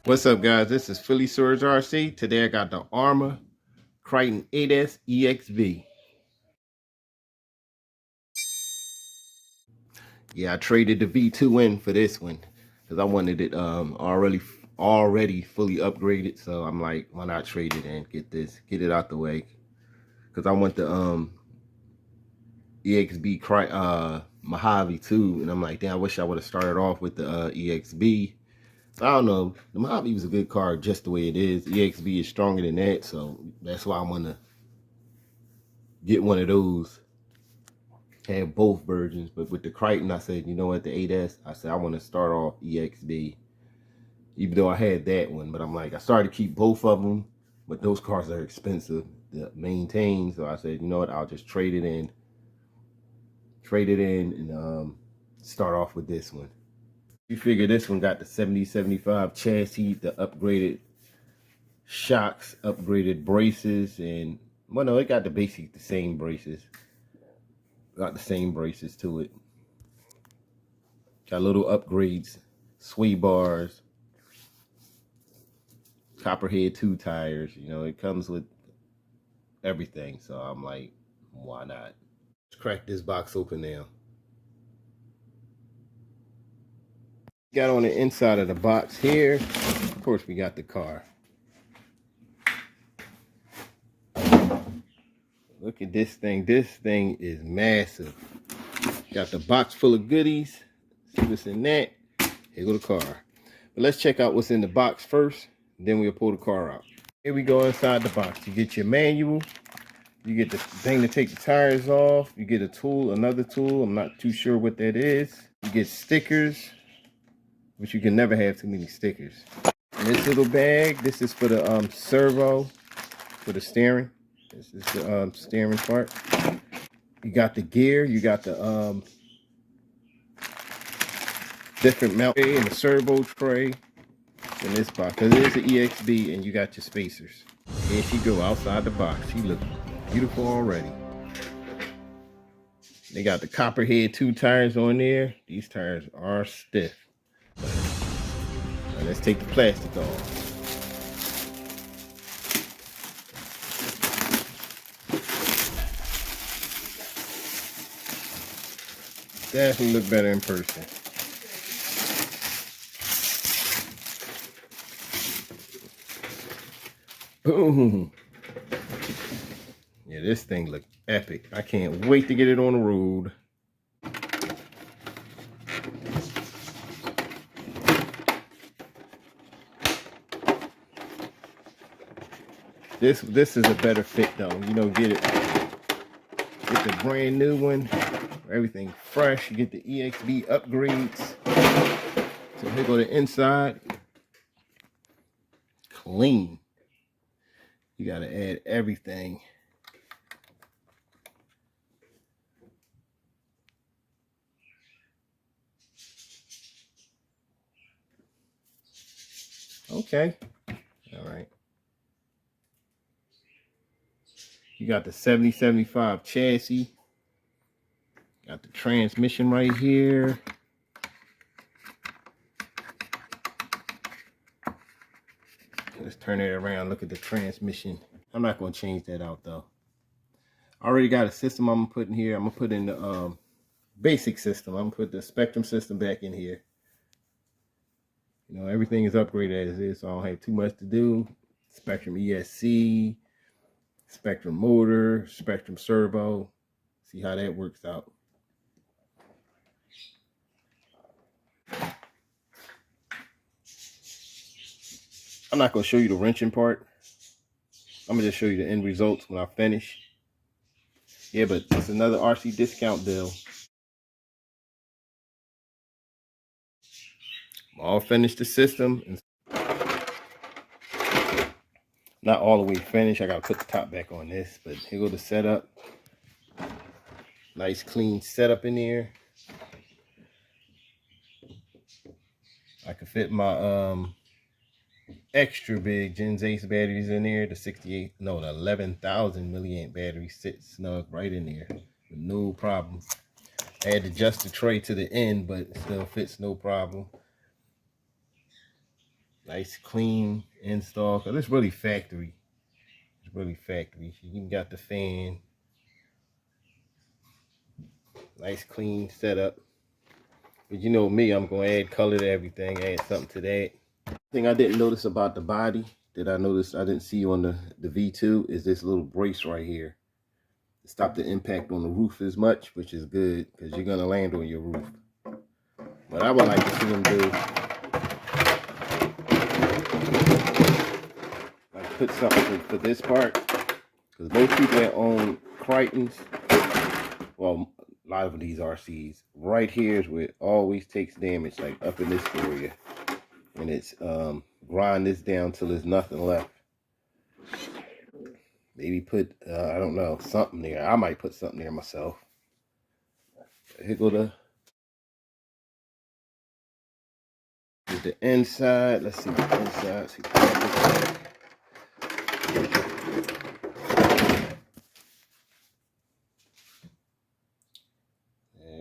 What's up, guys? This is Phillyswords RC. Today I got the Arrma Kraton EXB. Yeah, I traded the V2 in for this one because I wanted it already fully upgraded. So I'm like, why not trade it and get it out the way? Because I want the EXB Mojave too, and I'm like, damn, I wish I would have started off with the EXB. I don't know. The Mojave was a good car just the way it is. EXB is stronger than that, so that's why I want to get one of those. Have both versions, but with the Kraton, I said, you know what, the 8S, I said I want to start off EXB, even though I had that one. But I'm like, I started to keep both of them, but those cars are expensive to maintain, so I said, you know what, I'll just trade it in and start off with this one. You figure this one got the 7075 chassis, the upgraded shocks, upgraded braces, and well, no, it got the same braces. Got the same braces to it. Got little upgrades, sway bars, Copperhead 2 tires. You know, it comes with everything. So I'm like, why not? Let's crack this box open now. Got on the inside of the box here. Of course, we got the car. Look at this thing. This thing is massive. Got the box full of goodies. See what's in that. Here go the car. But let's check out what's in the box first. Then we'll pull the car out. Here we go inside the box. You get your manual. You get the thing to take the tires off. You get a tool, another tool. I'm not too sure what that is. You get stickers, which you can never have too many stickers. And this little bag, this is for the servo, for the steering. This is the steering part. You got the gear. You got the different mount tray and the servo tray in this box. Because it is an EXB, and you got your spacers. Here she go outside the box. She looks beautiful already. They got the Copperhead 2 tires on there. These tires are stiff. Now let's take the plastic off. Definitely look better in person. Boom. Yeah, this thing looks epic. I can't wait to get it on the road. This is a better fit though. You know, get the brand new one. Everything fresh. You get the EXB upgrades. So here go the inside. Clean. You gotta add everything. Okay. All right. You got the 7075 chassis. Got the transmission right here. Let's turn it around. Look at the transmission. I'm not going to change that out though. I already got a system I'm going to put in here. I'm going to put in the basic system. I'm going to put the Spectrum system back in here. You know, everything is upgraded as is, so I don't have too much to do. Spectrum ESC, Spectrum motor, Spectrum servo. See how that works out. I'm not going to show you the wrenching part. I'm going to just show you the end results when I finish. Yeah, but it's another RC discount deal. All finished the system. Not all the way finished. I got to put the top back on this, but here go the setup. Nice clean setup in here. I can fit my extra big Gen Ace batteries in there. The 11,000 milliamp battery sits snug right in there with no problem. I had to adjust the tray to the end, but it still fits no problem. Nice clean install, because it's really factory. It's really factory. You even got the fan. Nice clean setup. But you know me, I'm gonna add color to everything, add something to that. Thing I didn't notice about the body that I noticed I didn't see on the V2 is this little brace right here. Stop the impact on the roof as much, which is good because you're gonna land on your roof. But I would like to see them do, like, put something for this part, because most people that own Kratons, well, a lot of these RCs, right here is where it always takes damage, like up in this area, and it's grind this down till there's nothing left. Maybe put I don't know, something there. I might put something there myself. Here go the inside. Let's see the inside. See the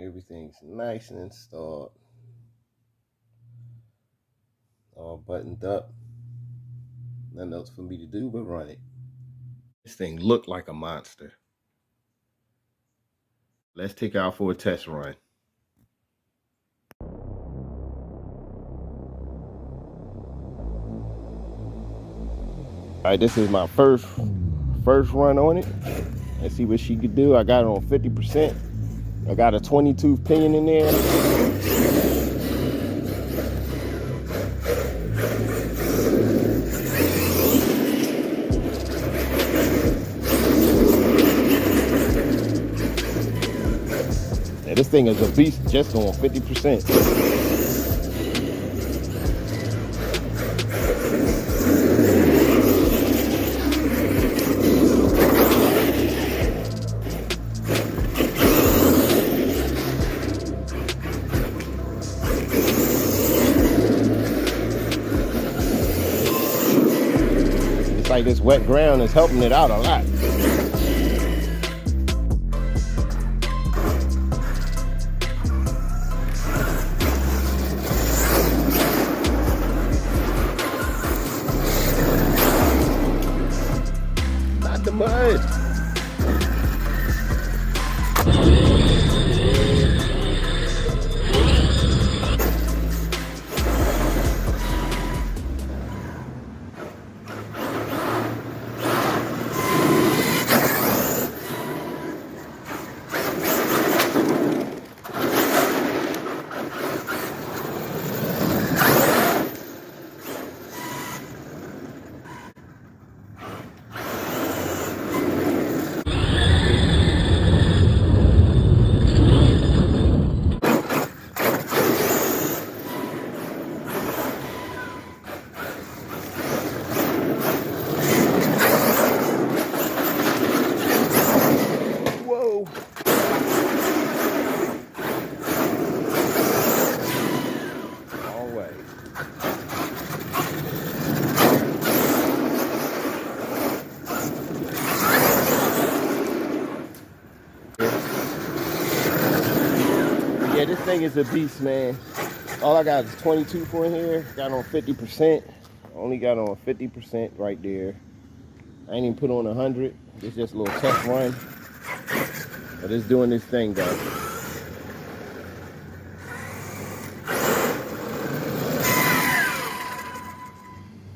everything's nice and installed. All buttoned up. Nothing else for me to do but run it. This thing looked like a monster. Let's take out for a test run. All right, this is my first run on it. Let's see what she could do. I got it on 50%. I got a 22 pinion in there. Yeah, this thing is a beast just on 50%. Like this wet ground is helping it out a lot. Not the mud. Yeah, this thing is a beast, man. All I got is 22 for in here. Got on 50%. Only got on 50% right there. I ain't even put on 100. It's just a little test run. But it's doing this thing, guys.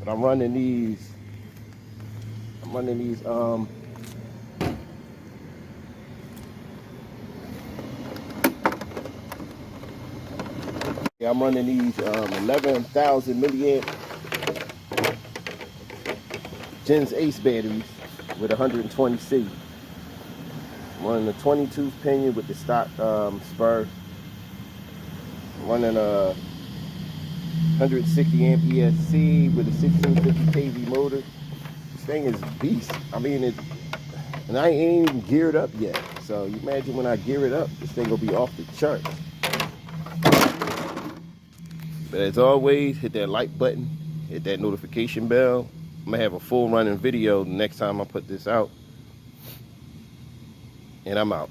But I'm running these. Yeah, I'm running these 11,000 milliamp Gens Ace batteries with 120C. I'm running a 22 pinion with the stock spur. I'm running a 160 amp ESC with a 1650 kV motor. This thing is beast. I mean, and I ain't even geared up yet. So you imagine when I gear it up, this thing will be off the charts. But as always, hit that like button, hit that notification bell. I'm gonna have a full running video the next time I put this out. And I'm out.